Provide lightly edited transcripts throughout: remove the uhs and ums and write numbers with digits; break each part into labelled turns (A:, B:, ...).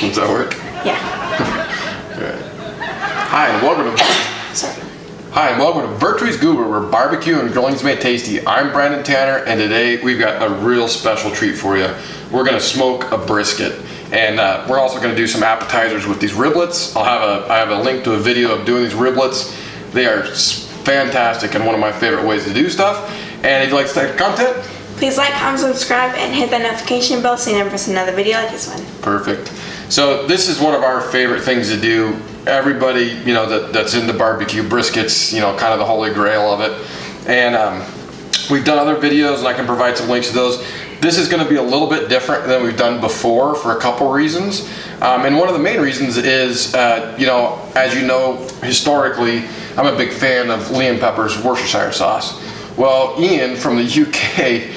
A: Does that work?
B: Yeah.
A: Hi, and welcome to...
B: Sorry.
A: Hi, and welcome to Virtue's Goober, where barbecue and grilling's made tasty. I'm Brandon Tanner, and today we've got a real special treat for you. We're gonna smoke a brisket, and we're also gonna do some appetizers with these riblets. I have a link to a video of doing these riblets. They are fantastic and one of my favorite ways to do stuff. And if you like this type of content,
B: Please like, comment, subscribe, and hit that notification bell so you never miss another video like this one.
A: perfect. So this is one of our favorite things to do. Everybody, you know, that's into barbecue, briskets, you know, kind of the holy grail of it. And we've done other videos, and I can provide some links to those. This is going to be a little bit different than we've done before for a couple reasons. And one of the main reasons is, you know, as you know, historically, I'm a big fan of Lee & Pepper's Worcestershire sauce. Well, Ian from the UK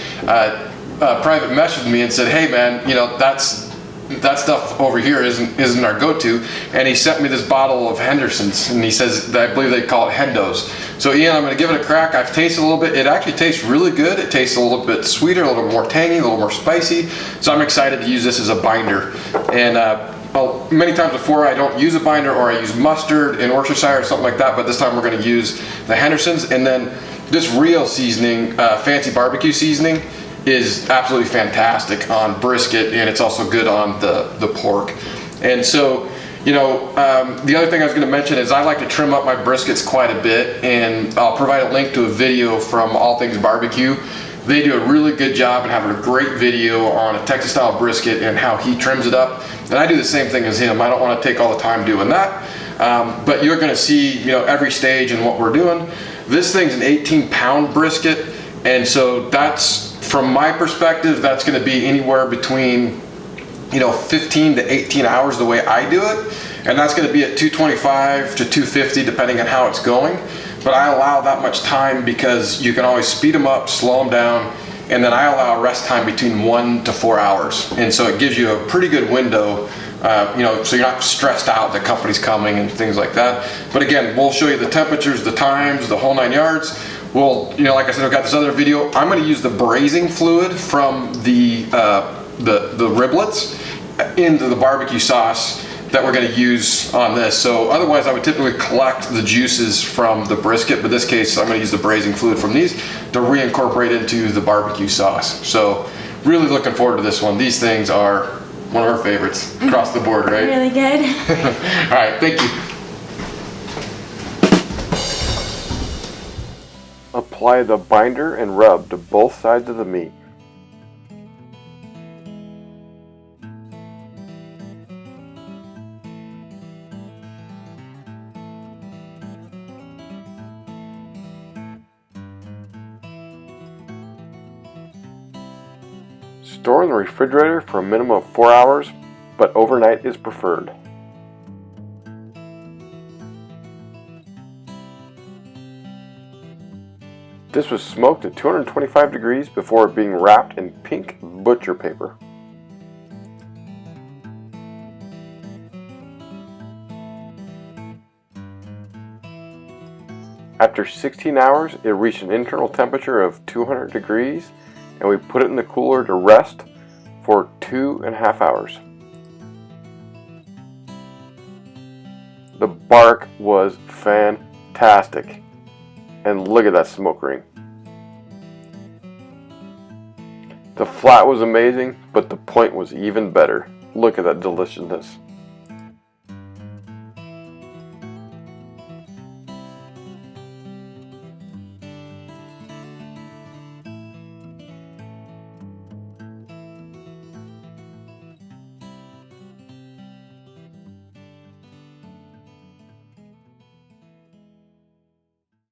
A: private messaged me and said, hey man, you know, that stuff over here isn't our go-to, and he sent me this bottle of Henderson's, and he says that I believe they call it Hendos. So Ian, I'm going to give it a crack. I've tasted a little bit. It actually tastes really good. It tastes a little bit sweeter, a little more tangy, a little more spicy. So I'm excited to use this as a binder. And well, many times before I don't use a binder, or I use mustard in Worcestershire or something like that, but this time we're going to use the Henderson's. And then this real seasoning, fancy barbecue seasoning, is absolutely fantastic on brisket, and it's also good on the pork. And so, you know, the other thing I was going to mention is I like to trim up my briskets quite a bit, and I'll provide a link to a video from All Things Barbecue. They do a really good job and have a great video on a Texas style brisket and how he trims it up. And I do the same thing as him. I don't want to take all the time doing that, but you're going to see, you know, every stage and what we're doing. This thing's an 18-pound brisket, and so that's, from my perspective, that's going to be anywhere between, you know, 15 to 18 hours the way I do it, and that's going to be at 225 to 250 depending on how it's going. But I allow that much time because you can always speed them up, slow them down, and then I allow a rest time between 1 to 4 hours, and so it gives you a pretty good window. You know, so you're not stressed out the company's coming and things like that. But again, we'll show you the temperatures, the times, the whole 9 yards. We'll, you know, like I said, I've got this other video. I'm going to use the braising fluid from the riblets into the barbecue sauce that we're going to use on this. So otherwise I would typically collect the juices from the brisket, but in this case I'm going to use the braising fluid from these to reincorporate into the barbecue sauce. So really looking forward to this one. These things are one of our favorites across the board, right?
B: Really good.
A: All right, thank you.
C: Apply the binder and rub to both sides of the meat. Store in the refrigerator for a minimum of 4 hours, but overnight is preferred. This was smoked at 225 degrees before being wrapped in pink butcher paper. After 16 hours, it reached an internal temperature of 200 degrees, and we put it in the cooler to rest for 2.5 hours. The bark was fantastic. And look at that smoke ring. The flat was amazing, but the point was even better. Look at that deliciousness.